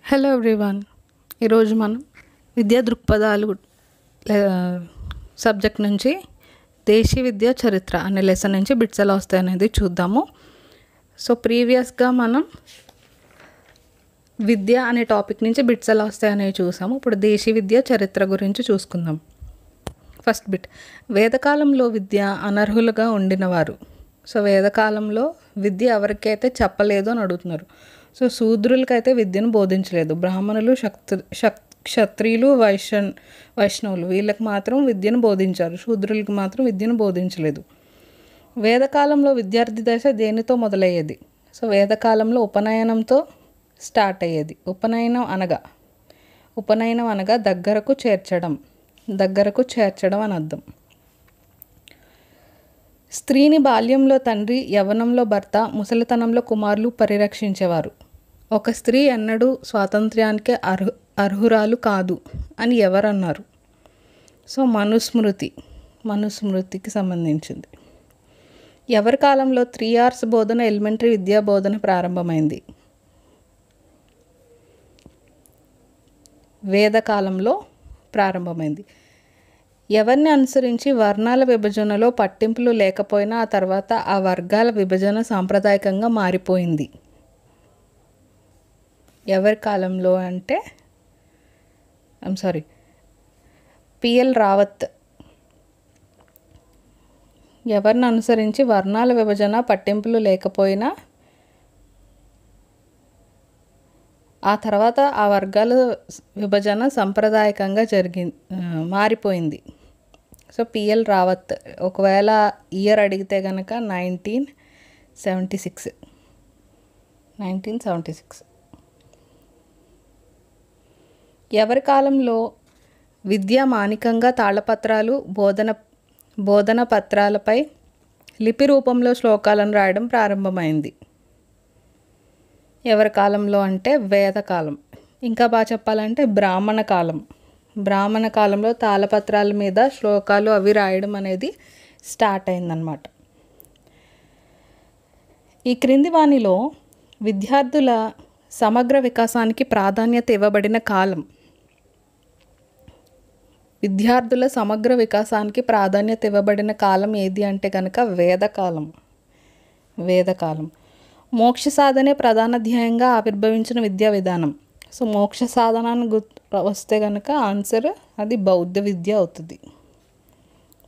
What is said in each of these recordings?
Hello everyone. ఈరోజు మనం విద్యా దృక్పథాలు సబ్జెక్ట్ నుంచి దేశీ విద్యా చరిత్ర అనే లెసన్ నుంచి బిట్స్ ఎలా వస్తాయి అనేది చూద్దాము. సో ప్రీవియస్గా మనం విద్య అనే టాపిక్ నుంచి బిట్స్ ఎలా వస్తాయి అనేవి చూసాము. ఇప్పుడు దేశీ విద్యా చరిత్ర గురించి చూసుకుందాం. ఫస్ట్ బిట్, వేదకాలంలో విద్య అనర్హులుగా ఉండినవారు. సో వేదకాలంలో విద్య ఎవరికైతే చెప్పలేదు అని అడుగుతున్నారు. సో శూద్రులకైతే విద్యను బోధించలేదు. బ్రాహ్మణులు, క్షత్రియులు, వైష్ణవులు వీళ్ళకి మాత్రం విద్యను బోధించారు. శూద్రులకు మాత్రం విద్యను బోధించలేదు. వేదకాలంలో విద్యార్థి దశ దేనితో మొదలయ్యేది? సో వేదకాలంలో ఉపనయనంతో స్టార్ట్ అయ్యేది. ఉపనయనం అనగా దగ్గరకు చేర్చడం అని అర్థం. స్త్రీని బాల్యంలో తండ్రి, యవ్వనంలో భర్త, ముసలితనంలో కుమారులు పరిరక్షించేవారు. ఒక స్త్రీ ఎన్నడూ స్వాతంత్ర్యానికి అర్హురాలు కాదు అని ఎవరన్నారు? సో మనుస్మృతికి సంబంధించింది. ఎవరి కాలంలో 3 hours బోధన, ఎలిమెంటరీ విద్యా బోధన ప్రారంభమైంది? వేదకాలంలో ప్రారంభమైంది. ఎవరిని అనుసరించి వర్ణాల విభజనలో పట్టింపులు లేకపోయినా ఆ తర్వాత ఆ వర్గాల విభజన సాంప్రదాయకంగా మారిపోయింది? ఎవరి కాలంలో అంటే పిఎల్ రావత్. ఎవరిని అనుసరించి వర్ణాల విభజన పట్టింపులు లేకపోయినా ఆ తర్వాత ఆ వర్గాల విభజన సాంప్రదాయకంగా మారిపోయింది. So P L Rawat. ఒకవేళ ఇయర్ అడిగితే కనుక 1976. ఎవరి కాలంలో విద్య మానికంగా తాళపత్రాలు, బోధన పత్రాలపై లిపి రూపంలో శ్లోకాలను రాయడం ప్రారంభమైంది? ఎవరి కాలంలో అంటే వేదకాలం. ఇంకా బాగా చెప్పాలంటే బ్రాహ్మణ కాలంలో తాళపత్రాల మీద శ్లోకాలు అవి రాయడం అనేది స్టార్ట్ అయిందనమాట. ఈ క్రింది వానిలో విద్యార్థుల సమగ్ర వికాసానికి ప్రాధాన్యత ఇవ్వబడిన కాలం? విద్యార్థుల సమగ్ర వికాసానికి ప్రాధాన్యత ఇవ్వబడిన కాలం ఏది అంటే కనుక వేదకాలం. మోక్ష సాధనే ప్రధాన ధ్యేయంగా ఆవిర్భవించిన విద్యా విధానం. సో మోక్ష సాధనాన్ని వస్తే కనుక ఆన్సర్ అది బౌద్ధ విద్య అవుతుంది.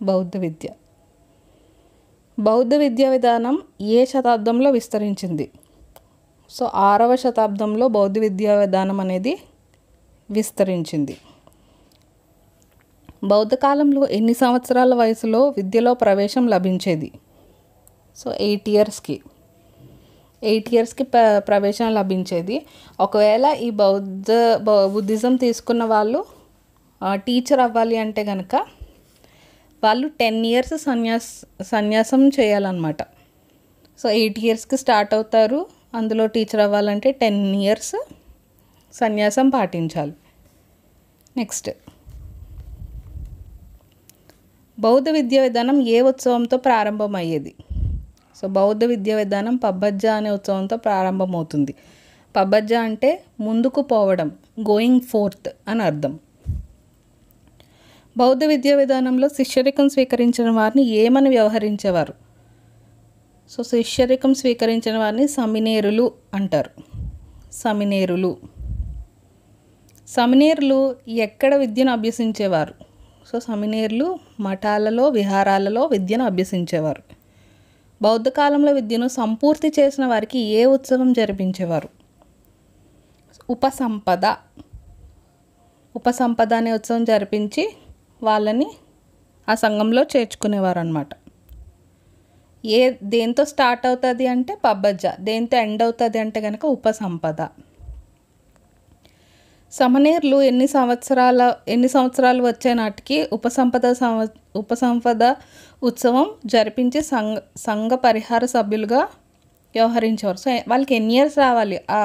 బౌద్ధ విద్యా విధానం ఏ శతాబ్దంలో విస్తరించింది? సో 6వ శతాబ్దంలో బౌద్ధ విద్యా విధానం అనేది విస్తరించింది. బౌద్ధ కాలంలో ఎన్ని సంవత్సరాల వయసులో విద్యలో ప్రవేశం లభించేది? సో 8 ఇయర్స్కి ప్రవేశం లభించేది. ఒకవేళ ఈ బుద్ధిజం తీసుకున్న వాళ్ళు టీచర్ అవ్వాలి అంటే కనుక వాళ్ళు 10 years సన్యాసం చేయాలన్నమాట. సో 8 yearsకి స్టార్ట్ అవుతారు. అందులో టీచర్ అవ్వాలంటే 10 years సన్యాసం పాటించాలి. నెక్స్ట్, బౌద్ధ విద్యా విధానం ఏ ఉత్సవంతో ప్రారంభమయ్యేది? సో బౌద్ధ విద్యా విధానం పబ్బజ్జా అనే ఉత్సవంతో ప్రారంభమవుతుంది. పబ్బజ్జా అంటే ముందుకు పోవడం, గోయింగ్ ఫోర్త్ అని అర్థం. బౌద్ధ విద్యా విధానంలో శిష్యరికం స్వీకరించిన వారిని ఏమని వ్యవహరించేవారు? సో శిష్యరికం స్వీకరించిన వారిని సమినేరులు అంటారు. సమినేరులు ఎక్కడ విద్యను అభ్యసించేవారు? సో సమినేరులు మఠాలలో, విహారాలలో విద్యను అభ్యసించేవారు. బౌద్ధ కాలంలో విద్యను సంపూర్తి చేసిన వారికి ఏ ఉత్సవం జరిపించేవారు? ఉపసంపద అనే ఉత్సవం జరిపించి వాళ్ళని ఆ సంఘంలో చేర్చుకునేవారు అన్నమాట. దేంతో స్టార్ట్ అవుతుంది అంటే పబ్బజ్జా, దేంతో ఎండ్ అవుతుంది అంటే కనుక ఉపసంపద. సమనేర్లు ఎన్ని సంవత్సరాలు వచ్చే నాటికి ఉపసంపద ఉత్సవం జరిపించి సంఘ పరిహార సభ్యులుగా వ్యవహరించేవారు. సో వాళ్ళకి ఎన్ని ఇయర్స్ రావాలి ఆ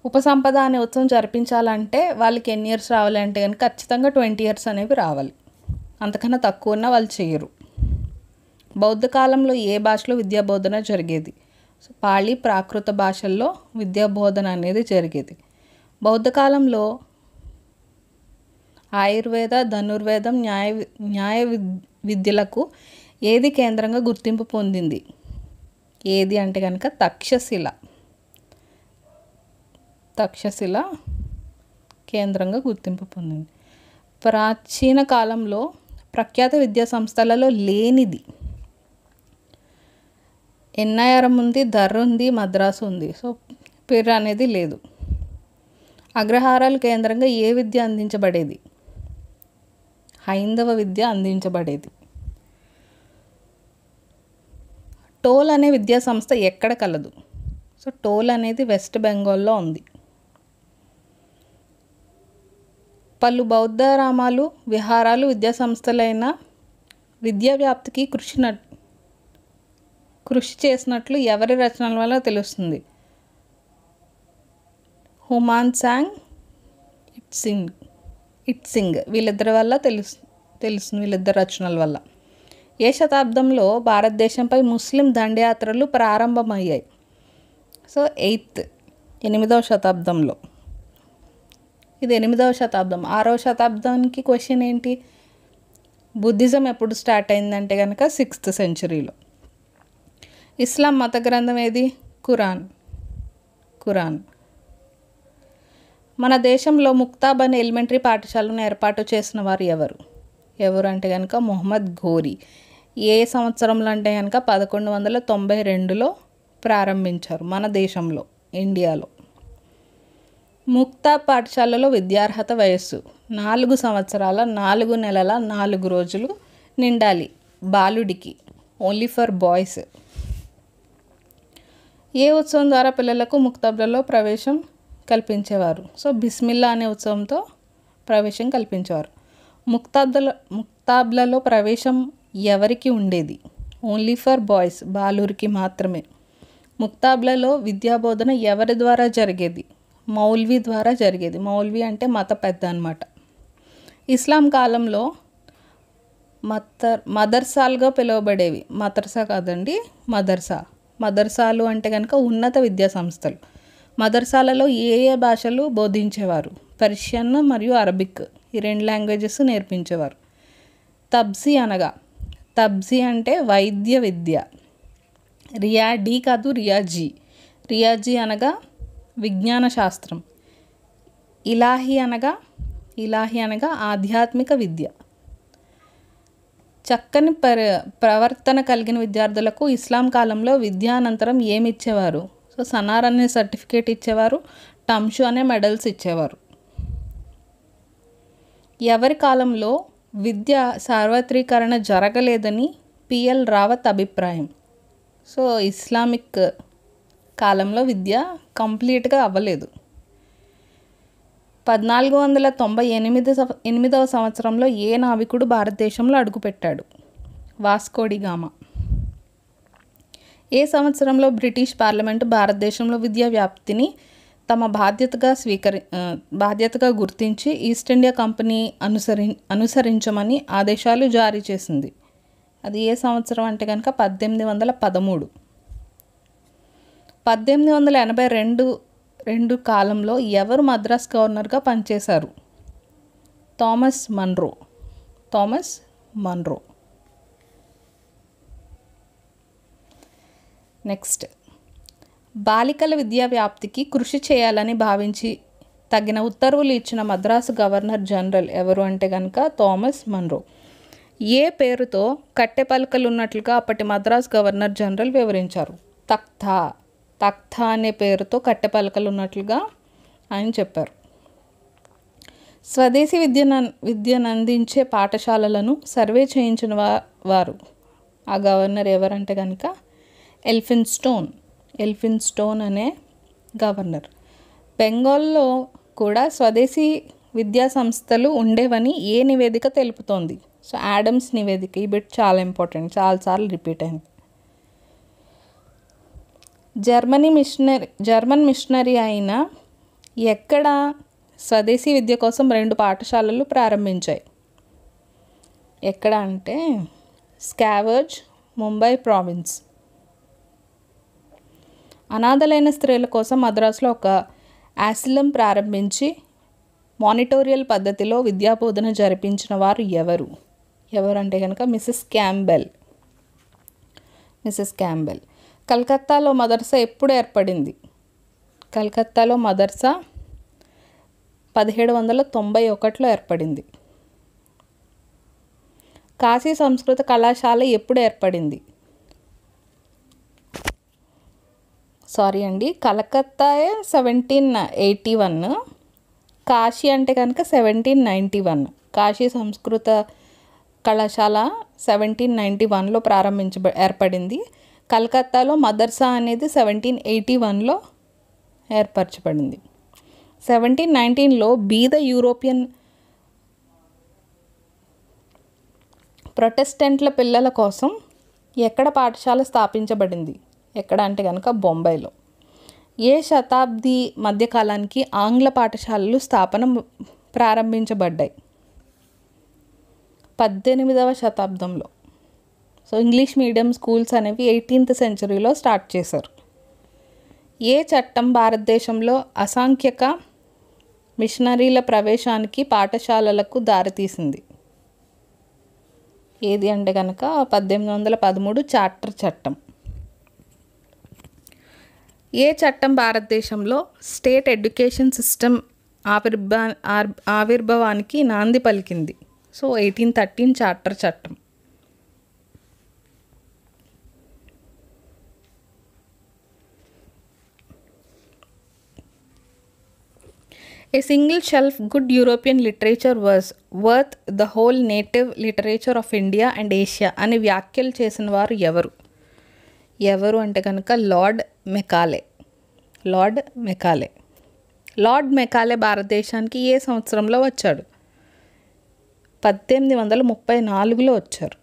ఉపసంపద అనే ఉత్సవం జరిపించాలంటే వాళ్ళకి ఎన్ని ఇయర్స్ రావాలి అంటే కనుక ఖచ్చితంగా 20 years అనేవి రావాలి. అంతకన్నా తక్కువ ఉన్న వాళ్ళు చేయరు. బౌద్ధ కాలంలో ఏ భాషలో విద్యా బోధన జరిగేది? సో పాళీ ప్రాకృత భాషల్లో విద్యా బోధన అనేది జరిగేది. బౌద్ధ కాలంలో ఆయుర్వేద, ధనుర్వేదం, న్యాయ విద్యలకు ఏది కేంద్రంగా గుర్తింపు పొందింది? ఏది అంటే కనుక తక్షశిల కేంద్రంగా గుర్తింపు పొందింది. ప్రాచీన కాలంలో ప్రఖ్యాత విద్యా సంస్థలలో లేనిది ఎన్ఐఆర్ఎం ఉంది, దర్ర ఉంది, మద్రాసు ఉంది. సో పిర్ అనేది లేదు. అగ్రహారాలు కేంద్రంగా ఏ విద్య అందించబడేది? హైందవ విద్య అందించబడేది. టోల్ అనే విద్యా సంస్థ ఎక్కడ కలదు? సో టోల్ అనేది వెస్ట్ బెంగాల్లో ఉంది. పలు బౌద్ధరామాలు, విహారాలు విద్యా సంస్థలైన విద్యా వ్యాప్తికి కృషి చేసినట్లు ఎవరి రచనల వల్ల తెలుస్తుంది? హుమాన్సాంగ్, ఇట్సింగ్ వీళ్ళిద్దరి వల్ల తెలుస్తుంది, వీళ్ళిద్దరి రచనల వల్ల. ఏ శతాబ్దంలో భారతదేశంపై ముస్లిం దండయాత్రలు ప్రారంభమయ్యాయి? సో 8వ శతాబ్దంలో. ఇది 8వ శతాబ్దం. 6వ శతాబ్దానికి క్వశ్చన్ ఏంటి? బుద్ధిజం ఎప్పుడు స్టార్ట్ అయిందంటే కనుక 6th centuryలో. ఇస్లాం మత గ్రంథం ఏది? ఖురాన్. మన దేశంలో ముక్తాబ్ అనే ఎలిమెంటరీ పాఠశాలను ఏర్పాటు చేసిన వారు ఎవరు అంటే కనుక మొహమ్మద్ ఘోరీ. ఏ సంవత్సరంలో అంటే కనుక 1192లో ప్రారంభించారు మన దేశంలో, ఇండియాలో. ముక్తాబ్ పాఠశాలలో విద్యార్హత వయస్సు 4 సంవత్సరాల 4 నెలల 4 రోజులు నిండాలి బాలుడికి, ఓన్లీ ఫర్ బాయ్స్. ఏ ఉత్సవం ద్వారా పిల్లలకు ముక్తాబ్లలో ప్రవేశం కల్పించేవారు? సో బిస్మిల్లా అనే ఉత్సవంతో ప్రవేశం కల్పించేవారు. ముక్తాబ్లలో ప్రవేశం ఎవరికి ఉండేది? ఓన్లీ ఫర్ బాయ్స్, బాలురికి మాత్రమే. ముక్తాబ్లలో విద్యాబోధన ఎవరి ద్వారా జరిగేది? మౌల్వీ ద్వారా జరిగేది. మౌల్వీ అంటే మత పెద్ద అన్నమాట. ఇస్లాం కాలంలో మదర్సాలుగా పిలువబడేవి. మదర్సా కాదండి, మదర్సాలు అంటే కనుక ఉన్నత విద్యా సంస్థలు. మదర్సాలలో ఏ భాషలు బోధించేవారు? పర్షియన్ మరియు అరబిక్, ఈ 2 లాంగ్వేజెస్ నేర్పించేవారు. తబ్జీ అంటే వైద్య విద్య. రియాజీ అనగా విజ్ఞాన శాస్త్రం. ఇలాహీ అనగా ఆధ్యాత్మిక విద్య. చక్కని ప్రవర్తన కలిగిన విద్యార్థులకు ఇస్లాం కాలంలో విద్యానంతరం ఏమి ఇచ్చేవారు? సో సనార్ అనే సర్టిఫికేట్ ఇచ్చేవారు, టమ్షు అనే మెడల్స్ ఇచ్చేవారు. ఎవరి కాలంలో విద్య సార్వత్రీకరణ జరగలేదని పిఎల్ రావత్ అభిప్రాయం? సో ఇస్లామిక్ కాలంలో విద్య కంప్లీట్గా అవ్వలేదు. 1498వ సంవత్సరంలో ఏ నావికుడు భారతదేశంలో అడుగుపెట్టాడు? Vasco da Gama. ఏ సంవత్సరంలో బ్రిటిష్ పార్లమెంటు భారతదేశంలో విద్యా వ్యాప్తిని తమ బాధ్యతగా గుర్తించి ఈస్ట్ ఇండియా కంపెనీ అనుసరించమని ఆదేశాలు జారీ చేసింది? అది ఏ సంవత్సరం అంటే కనుక 1813. 1882 కాలంలో ఎవరు మద్రాస్ గవర్నర్గా పనిచేశారు? Thomas Munro. నెక్స్ట్, బాలికల విద్యా వ్యాప్తికి కృషి చేయాలని భావించి తగిన ఉత్తర్వులు ఇచ్చిన మద్రాసు గవర్నర్ జనరల్ ఎవరు అంటే కనుక థామస్ మన్రో. ఏ పేరుతో కట్టె పలకలు ఉన్నట్లుగా అప్పటి మద్రాసు గవర్నర్ జనరల్ వివరించారు? తఖ్తా అనే పేరుతో కట్టె పలకలు ఉన్నట్లుగా ఆయన చెప్పారు. స్వదేశీ విద్యను అందించే పాఠశాలలను సర్వే చేయించిన వారు ఆ గవర్నర్ ఎవరంటే కనుక ఎల్ఫిన్స్టోన్ అనే గవర్నర్. బెంగాల్లో కూడా స్వదేశీ విద్యా సంస్థలు ఉండేవని ఏ నివేదిక తెలుపుతోంది? సో యాడమ్స్ నివేదిక. ఈ బిట్ చాలా ఇంపార్టెంట్, చాలాసార్లు రిపీట్ అయింది. జర్మన్ మిషనరీ అయిన ఎక్కడ స్వదేశీ విద్య కోసం 2 పాఠశాలలు ప్రారంభించాయి? ఎక్కడ అంటే స్కావర్జ్, ముంబై ప్రావిన్స్. అనాథలైన స్త్రీల కోసం మద్రాసులో ఒక ఆసిలం ప్రారంభించి మానిటోరియల్ పద్ధతిలో విద్యాబోధన జరిపించిన వారు ఎవరంటే కనుక మిసెస్ క్యాంబెల్. కలకత్తాలో మదర్సా ఎప్పుడు ఏర్పడింది? కలకత్తాలో మదర్సా 1791లో ఏర్పడింది. కాశీ సంస్కృత కళాశాల ఎప్పుడు ఏర్పడింది? కలకత్తా 1781, కాశీ అంటే కనుక 1791. కాశీ సంస్కృత కళాశాల 1791లో ఏర్పడింది. కలకత్తాలో మదర్సా అనేది 1781లో ఏర్పరచబడింది. 1719లో బీద యూరోపియన్ ప్రొటెస్టెంట్ల పిల్లల కోసం ఎక్కడ పాఠశాల స్థాపించబడింది? ఎక్కడ అంటే కనుక బొంబాయిలో. ఏ శతాబ్ది మధ్యకాలానికి ఆంగ్ల పాఠశాలలు ప్రారంభించబడ్డాయి? 18వ శతాబ్దంలో. సో ఇంగ్లీష్ మీడియం స్కూల్స్ అనేవి 18th సెంచరీలో స్టార్ట్ చేశారు. ఏ చట్టం భారతదేశంలో అసంఖ్యాక మిషనరీల ప్రవేశానికి పాఠశాలలకు దారితీసింది? ఏది అంటే కనుక 1813 చార్టర్ చట్టం. ఏ చట్టం భారతదేశంలో స్టేట్ ఎడ్యుకేషన్ సిస్టమ్ ఆవిర్భావానికి నాంది పలికింది? సో 1813 చార్టర్ చట్టం. A single shelf good European literature was worth the whole native literature of India and Asia అని వ్యాఖ్యలు చేసిన వారు ఎవరు అంటే కనుక లార్డ్ మెకాలే భారతదేశానికి ఏ సంవత్సరంలో వచ్చాడు? 1834లో వచ్చారు.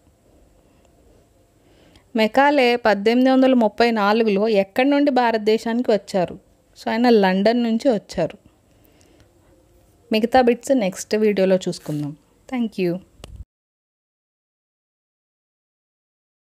మెకాలే 1834లో ఎక్కడి నుండి భారతదేశానికి వచ్చారు? సో ఆయన లండన్ నుంచి వచ్చారు. మిగతా బిట్స్ నెక్స్ట్ వీడియోలో చూసుకుందాం. Thank you.